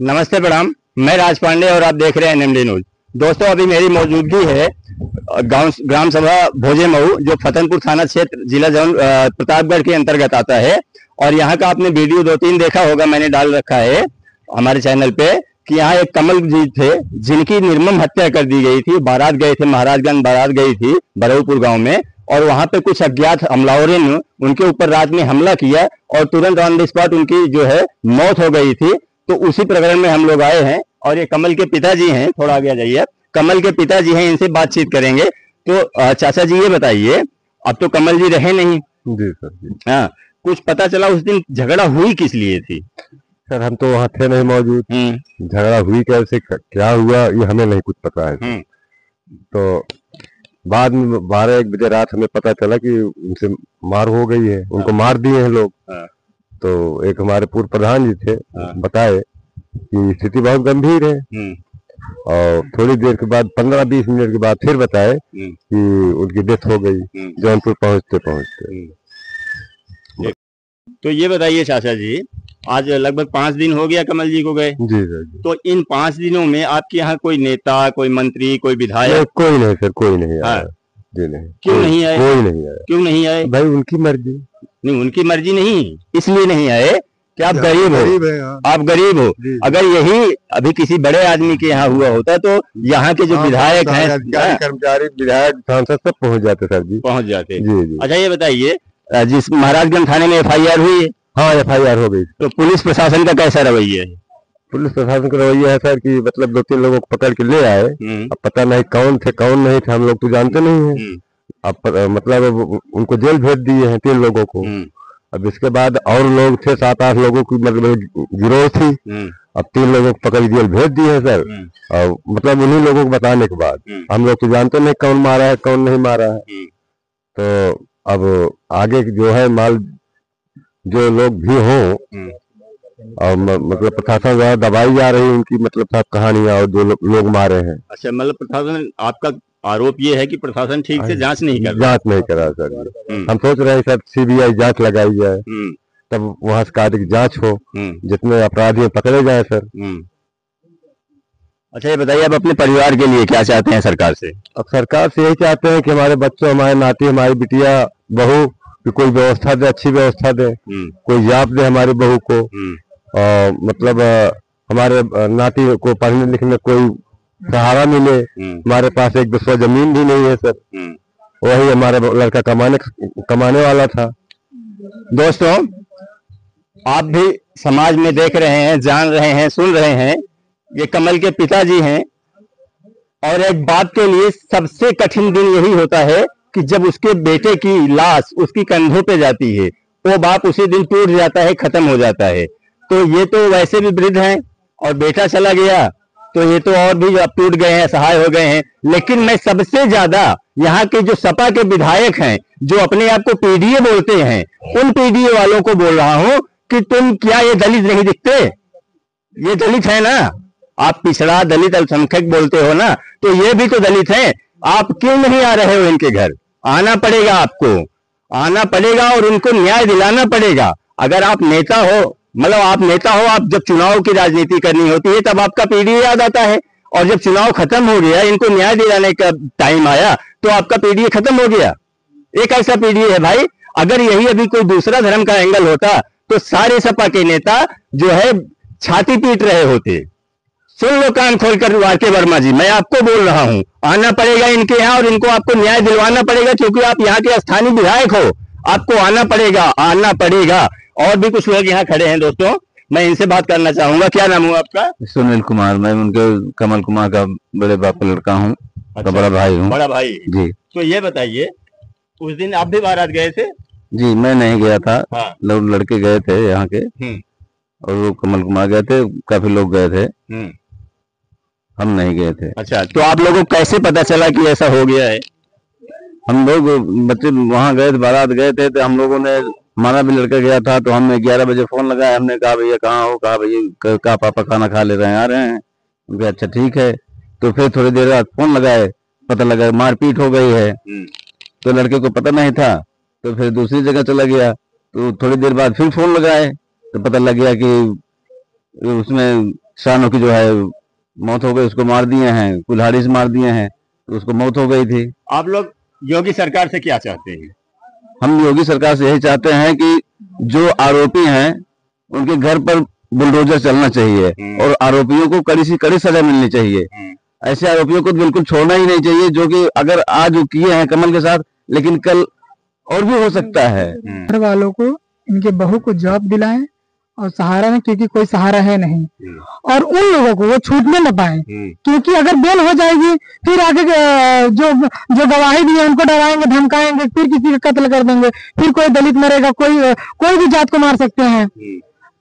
नमस्ते प्रणाम। मैं राज पांडे और आप देख रहे हैं एनएमडी न्यूज। दोस्तों, अभी मेरी मौजूदगी है गांव ग्राम सभा भोजे मऊ, जो फतेहपुर थाना क्षेत्र जिला प्रतापगढ़ के अंतर्गत आता है। और यहाँ का आपने वीडियो 2-3 देखा होगा, मैंने डाल रखा है हमारे चैनल पे कि यहाँ एक कमल जी थे जिनकी निर्मम हत्या कर दी गई थी। बारात गए थे, महाराजगंज बारात गई थी बरऊपुर गांव में, और वहां पे कुछ अज्ञात हमलावरों ने उनके ऊपर रात में हमला किया और तुरंत ऑन द स्पॉट उनकी जो है मौत हो गई थी। तो उसी प्रकरण में हम लोग आए हैं और ये कमल के पिताजी हैं, थोड़ा आगे आ जाइए। कमल के पिताजी हैं, इनसे बातचीत करेंगे। तो चाचा जी ये बताइए, अब तो कमल जी रहे नहीं। जी सर जी। हाँ, कुछ पता चला उस दिन झगड़ा हुई किस लिए थी? सर हम तो वहाँ थे नहीं मौजूद। झगड़ा हुई कैसे, क्या हुआ, ये हमें नहीं कुछ पता है। तो बाद में 12-1 बजे रात हमें पता चला कि उनसे मार हो गई है, उनको मार दिए हैं लोग। तो एक हमारे पूर्व प्रधान जी थे, बताए कि स्थिति बहुत गंभीर है। और थोड़ी देर के बाद 15-20 मिनट के बाद फिर बताए कि उनकी डेथ हो गई जौनपुर पहुंचते पहुंचते। तो ये बताइए चाचा जी, आज लगभग 5 दिन हो गया कमल जी को गए। जी सर जी। तो इन 5 दिनों में आपके यहाँ कोई नेता, कोई मंत्री, कोई विधायक? कोई नहीं सर, कोई नहीं आया। जी नहीं। क्यों नहीं आए? कोई नहीं आया। क्यों नहीं आए? भाई उनकी मर्जी। नहीं, उनकी मर्जी नहीं, इसलिए नहीं आए कि आप गरीब हो। आप गरीब हो। अगर यही अभी किसी बड़े आदमी के यहाँ हुआ होता तो यहाँ के जो विधायक हैं, कर्मचारी, विधायक, सांसद सब पहुँच जाते सर जी, पहुँच जाते। जी। अच्छा ये बताइए, जिस महाराजगंज थाने में FIR हुई है? हाँ, FIR हो गई। तो पुलिस प्रशासन का कैसा रवैया है? पुलिस प्रशासन का रवैया है सर कि मतलब 2-3 लोगों को पकड़ के ले आए। अब पता नहीं कौन थे कौन नहीं थे, हम लोग तो जानते नहीं है। अब मतलब उनको जेल भेज दिए हैं 3 लोगों को। अब इसके बाद और लोग थे, 7-8 लोगों की मतलब गिरोह थी। अब 3 लोगों को पकड़ जेल भेज दिए हैं सर। और मतलब उन्हीं लोगों को बताने के बाद हम लोग तो जानते नहीं कौन मारा है कौन नहीं मारा है। तो अब आगे जो है माल जो लोग भी हों, और मतलब प्रशासन द्वारा दबाई जा रही उनकी मतलब सब कहानियां, और जो लोग मारे हैं। अच्छा, मतलब प्रशासन, आपका आरोप ये है कि प्रशासन ठीक से जांच नहीं कर रहा सर। हम सोच रहे हैं सर CBI जांच लगाई जाए, तब वहां से कार्य जांच हो, जितने अपराधी पकड़े जाए सर। अच्छा ये बताइए, आप अपने परिवार के लिए क्या चाहते हैं सरकार से? अब सरकार से यही चाहते हैं कि हमारे बच्चों, हमारे नाती, हमारी बिटिया, बहू कि कोई व्यवस्था दे, अच्छी व्यवस्था दे, कोई जाप दे हमारी बहू को। और मतलब हमारे नाती को पढ़ने लिखने में कोई सहारा मिले। हमारे पास 1 जमीन भी नहीं है सर, वही हमारा लड़का कमाने वाला था। दोस्तों, आप भी समाज में देख रहे हैं, जान रहे हैं, सुन रहे हैं, ये कमल के पिताजी हैं। और एक बाप के लिए सबसे कठिन दिन यही होता है कि जब उसके बेटे की लाश उसकी कंधों पे जाती है, वो बाप उसी दिन टूट जाता है, खत्म हो जाता है। तो ये तो वैसे भी वृद्ध हैं और बेटा चला गया, तो ये तो और भी अब टूट गए हैं, सहाय हो गए हैं। लेकिन मैं सबसे ज्यादा यहाँ के जो सपा के विधायक हैं, जो अपने आप को PDA बोलते हैं, उन PDA वालों को बोल रहा हूं कि तुम क्या ये दलित नहीं दिखते? ये दलित है ना, आप पिछड़ा दलित अल्पसंख्यक बोलते हो ना, तो ये भी तो दलित हैं। आप क्यों नहीं आ रहे हो इनके घर? आना पड़ेगा, आपको आना पड़ेगा और उनको न्याय दिलाना पड़ेगा। अगर आप नेता हो, मतलब आप नेता हो, आप जब चुनाव की राजनीति करनी होती है तब आपका PDA याद आता है, और जब चुनाव खत्म हो गया, इनको न्याय दिलाने का टाइम आया तो आपका PDA खत्म हो गया। एक ऐसा PDA है भाई, अगर यही अभी कोई दूसरा धर्म का एंगल होता तो सारे सपा के नेता जो है छाती पीट रहे होते। सुन लो कान खोलकर RK वर्मा जी, मैं आपको बोल रहा हूं, आना पड़ेगा इनके यहाँ और इनको आपको न्याय दिलवाना पड़ेगा, क्योंकि आप यहाँ के स्थानीय विधायक हो। आपको आना पड़ेगा, आना पड़ेगा। और भी कुछ लोग यहाँ खड़े हैं दोस्तों, मैं इनसे बात करना चाहूंगा। क्या नाम हुआ आपका? सुनील कुमार। मैं उनके कमल कुमार का बड़े बाप का लड़का हूँ। अच्छा, बड़ा भाई हूँ। बड़ा भाई जी। तो ये बताइए, उस दिन आप भी बारात गए थे? जी, मैं नहीं गया था। हाँ। लोग लड़के गए थे यहाँ के, और वो कमल कुमार गए थे, काफी लोग गए थे, हम नहीं गए थे। अच्छा, तो आप लोगों को कैसे पता चला कि ऐसा हो गया है? हम लोग बच्चे वहाँ गए थे, बारात गए थे, तो हम लोगों ने, हमारा भी लड़का गया था, तो हमने 11 बजे फोन लगाया। हमने कहा भैया कहाँ हो? कहा भैया कहा पापा खाना खा ले रहे हैं, आ रहे हैं। उनके अच्छा ठीक है। तो फिर थोड़ी देर बाद फोन लगाए, पता लगा मारपीट हो गई है। तो लड़के को पता नहीं था, तो फिर दूसरी जगह चला गया। तो थोड़ी देर बाद फिर फोन लगाए तो पता लग गया कि उसमें किसानों की जो है मौत हो गई, उसको मार दिए हैं, कुल्हाड़ी से मार दिए हैं, तो उसको मौत हो गई थी। आप लोग योगी सरकार से क्या चाहते हैं? हम योगी सरकार से यही चाहते हैं कि जो आरोपी हैं उनके घर पर बुलडोजर चलना चाहिए और आरोपियों को कड़ी से कड़ी सजा मिलनी चाहिए। ऐसे आरोपियों को बिल्कुल छोड़ना ही नहीं चाहिए, जो कि अगर आज किए हैं कमल के साथ, लेकिन कल और भी हो सकता है। घर वालों को इनके बहू को जॉब दिलाएं और सहारा में, क्योंकि कोई सहारा है नहीं, और उन लोगों को वो छूटने न पाए, क्योंकि अगर बेल हो जाएगी फिर आगे जो जो गवाही दी है उनको डराएंगे, धमकाएंगे, फिर किसी का कत्ल कर देंगे, फिर कोई दलित मरेगा, कोई भी जात को मार सकते हैं।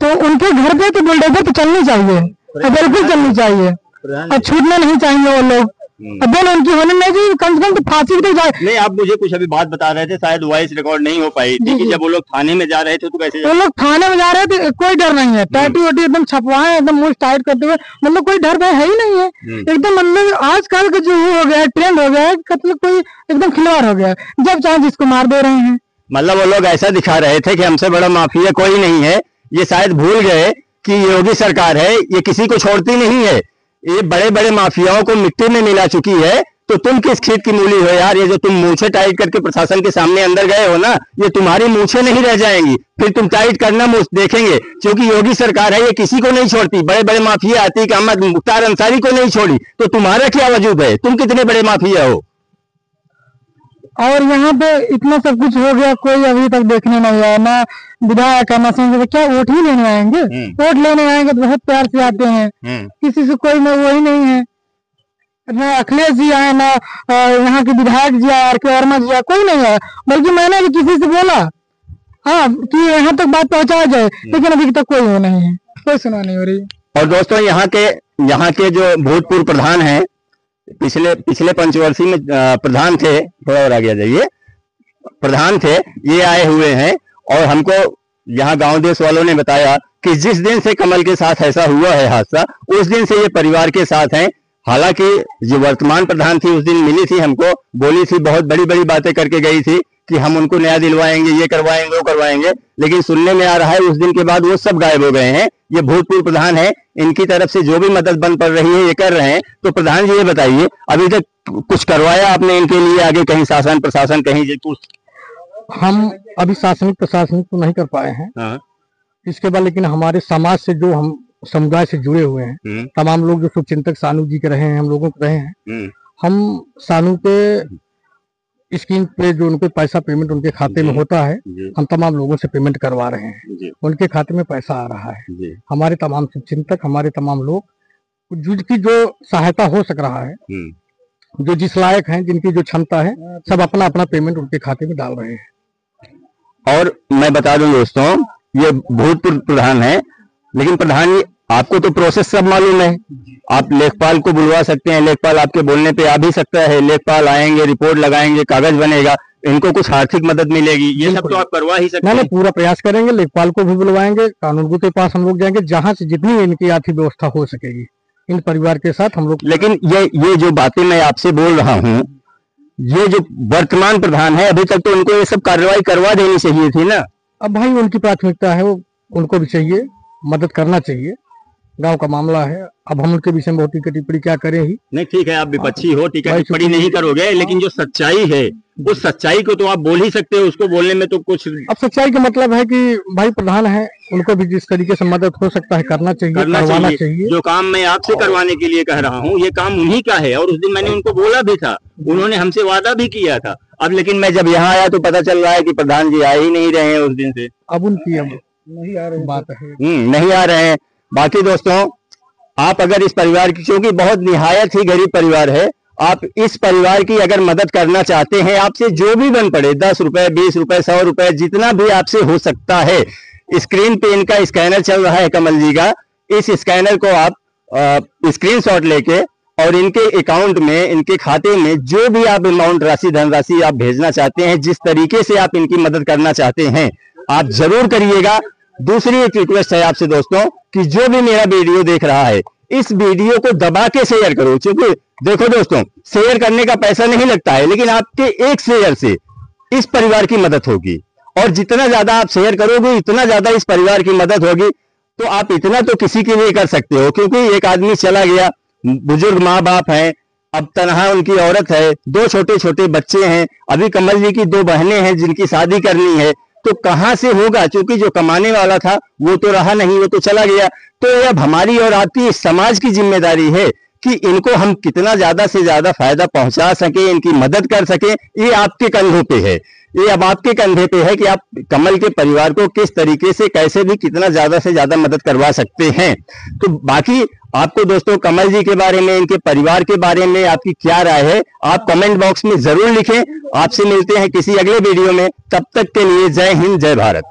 तो उनके घर पे तो बुलडोजर तो चलनी चाहिए, बिल्कुल चलनी चाहिए, और छूटने नहीं चाहिए वो लोग। बेल उनकी होने नहीं चाहिए, कम से कम तो फांसी तो जाए। नहीं, आप मुझे कुछ अभी बात बता रहे थे, शायद वॉइस रिकॉर्ड नहीं हो पाई थी कि जब वो लोग थाने में जा रहे थे तो कैसे? वो लोग थाने में जा रहे थे, कोई डर नहीं है, टैटू वैटू एकदम छपवाए, एकदम मुंह टाइट करते हुए, मतलब कोई डर भय है ही नहीं है एकदम। मतलब आजकल का जो हो गया है, ट्रेंड हो गया है, मतलब कोई एकदम खिलवाड़ हो गया है, जब चाहे जिसको मार दे रहे हैं। मतलब वो लोग ऐसा दिखा रहे थे कि हमसे बड़ा माफिया कोई नहीं है। ये शायद भूल गए कि योगी सरकार है, ये किसी को छोड़ती नहीं है, ये बड़े बड़े माफियाओं को मिट्टी में मिला चुकी है। तो तुम किस खेत की मूली हो यार? ये जो तुम मूछे टाइट करके प्रशासन के सामने अंदर गए हो ना, ये तुम्हारी मूछे नहीं रह जाएंगी, फिर तुम टाइट करना मूछ देखेंगे, क्योंकि योगी सरकार है, ये किसी को नहीं छोड़ती। बड़े बड़े माफिया अतीक अहमद, मुख्तार अंसारी को नहीं छोड़ी, तो तुम्हारा क्या वजूद है? तुम कितने बड़े माफिया हो? और यहाँ पे इतना सब कुछ हो गया, कोई अभी तक देखने नहीं आया, ना विधायक है ना संसद। क्या वोट ही लेने आएंगे? वोट लेने आएंगे तो बहुत प्यार से आते हैं, किसी से कोई ना वही नहीं है, ना अखिलेश जी आए, ना यहाँ के विधायक जी आए, RK वर्मा जी आए, कोई नहीं है। बल्कि मैंने भी किसी से बोला हाँ कि यहाँ तक बात पहुंचाया जाए, लेकिन अभी तक कोई वो नहीं है, कोई सुना नहीं हो रही। और दोस्तों, यहाँ के जो भूतपूर्व प्रधान हैं, पिछले पंचवर्षीय में प्रधान थे, थोड़ा और आगे जाइए, प्रधान थे, ये आए हुए हैं और हमको यहाँ गांव देश वालों ने बताया कि जिस दिन से कमल के साथ ऐसा हुआ है हादसा, उस दिन से ये परिवार के साथ हैं। हालांकि जो वर्तमान प्रधान थी उस दिन मिली थी हमको, बोली थी, बहुत बड़ी बड़ी बातें करके गई थी कि हम उनको न्याय दिलवाएंगे, ये करवाएंगे, वो करवाएंगे, लेकिन सुनने में आ रहा है उस दिन के बाद वो सब गायब हो गए हैं। ये भूतपूर्व प्रधान है, इनकी तरफ से जो भी मदद बन पड़ रही है ये कर रहे हैं। तो प्रधान जी ये बताइए, अभी तक कुछ करवाया आपने इनके लिए आगे कहीं शासन प्रशासन कहीं कुछ? हम अभी शासनिक प्रशासनिक तो नहीं कर पाए हैं इसके बाद, लेकिन हमारे समाज से जो हम समुदाय से जुड़े हुए हैं तमाम लोग, जो शुभचिंतक सानू जी के रहे हैं, हम लोगों के रहे हैं, हम सानू के स्कीम पे जो उनको पैसा पेमेंट उनके खाते में होता है, हम तमाम लोगों से पेमेंट करवा रहे हैं, उनके खाते में पैसा आ रहा है। हमारे तमाम शुभचिंतक, हमारे तमाम लोग जिनकी जो सहायता हो सक रहा है, जो जिस लायक हैं, जिनकी जो क्षमता है, सब अपना अपना पेमेंट उनके खाते में डाल रहे हैं। और मैं बता दूं दोस्तों, ये भूतपूर्व प्रधान है, लेकिन प्रधान जी आपको तो प्रोसेस सब मालूम है। आप लेखपाल को बुलवा सकते हैं, लेखपाल आपके बोलने पे आ भी सकता है, लेखपाल आएंगे, रिपोर्ट लगाएंगे, कागज बनेगा, इनको कुछ आर्थिक मदद मिलेगी, ये सब तो आप करवा ही सकते हैं। पूरा प्रयास करेंगे, लेखपाल को भी बुलवाएंगे, कानून के पास हम लोग जाएंगे, जहाँ से जितनी इनकी आर्थिक व्यवस्था हो सकेगी इन परिवार के साथ हम लोग। लेकिन ये जो बातें मैं आपसे बोल रहा हूँ, ये जो वर्तमान प्रधान है, अभी तक तो उनको ये सब कार्रवाई करवा देनी चाहिए थी ना। अब भाई उनकी प्राथमिकता है, वो उनको भी चाहिए, मदद करना चाहिए, गांव का मामला है। अब हम उनके विषय में बहुत टिप्पणी टिप्पणी क्या करें ही नहीं। ठीक है, आप विपक्षी हो, टीका टिप्पणी नहीं करोगे, लेकिन जो सच्चाई है उस सच्चाई को तो आप बोल ही सकते हो, उसको बोलने में तो कुछ। अब सच्चाई का मतलब है कि भाई प्रधान है, उनको भी जिस तरीके से मदद हो सकता है करना चाहिए, करवाना चाहिए। जो काम मैं आपसे करवाने के लिए कह रहा हूँ, ये काम उन्हीं का है, और उस दिन मैंने उनको बोला भी था, उन्होंने हमसे वादा भी किया था। अब लेकिन मैं जब यहाँ आया तो पता चल रहा है कि प्रधान जी आ ही नहीं रहे हैं उस दिन से। अब उनकी नहीं आ रही बात है, नहीं आ रहे हैं। बाकी दोस्तों, आप अगर इस परिवार की, क्योंकि बहुत निहायत ही गरीब परिवार है, आप इस परिवार की अगर मदद करना चाहते हैं, आपसे जो भी बन पड़े, 10 रुपए, 20 रुपए, 100 रुपए, जितना भी आपसे हो सकता है, स्क्रीन पे इनका स्कैनर चल रहा है कमल जी का, इस स्कैनर को आप स्क्रीनशॉट लेके और इनके अकाउंट में, इनके खाते में जो भी आप अमाउंट, राशि, धनराशि आप भेजना चाहते हैं, जिस तरीके से आप इनकी मदद करना चाहते हैं, आप जरूर करिएगा। दूसरी एक रिक्वेस्ट है आपसे दोस्तों, कि जो भी मेरा वीडियो देख रहा है, इस वीडियो को दबा के शेयर करो, क्योंकि देखो दोस्तों, शेयर करने का पैसा नहीं लगता है, लेकिन आपके एक शेयर से इस परिवार की मदद होगी, और जितना ज्यादा आप शेयर करोगे उतना ज्यादा इस परिवार की मदद होगी। तो आप इतना तो किसी के लिए कर सकते हो, क्योंकि एक आदमी चला गया, बुजुर्ग माँ बाप हैं, अब तनहा उनकी औरत है, 2 छोटे छोटे बच्चे हैं, अभी कमल जी की 2 बहनें हैं जिनकी शादी करनी है, तो कहां से होगा, क्योंकि जो कमाने वाला था वो तो रहा नहीं, वो तो चला गया। तो अब हमारी और आपकी समाज की जिम्मेदारी है कि इनको हम कितना ज्यादा से ज्यादा फायदा पहुंचा सके, इनकी मदद कर सके। ये आपके कंधों पे है, ये अब आपके कंधे पे है कि आप कमल के परिवार को किस तरीके से, कैसे भी, कितना ज्यादा से ज्यादा मदद करवा सकते हैं। तो बाकी आपको दोस्तों कमल जी के बारे में, इनके परिवार के बारे में आपकी क्या राय है, आप कमेंट बॉक्स में जरूर लिखें। आपसे मिलते हैं किसी अगले वीडियो में, तब तक के लिए जय हिंद, जय भारत।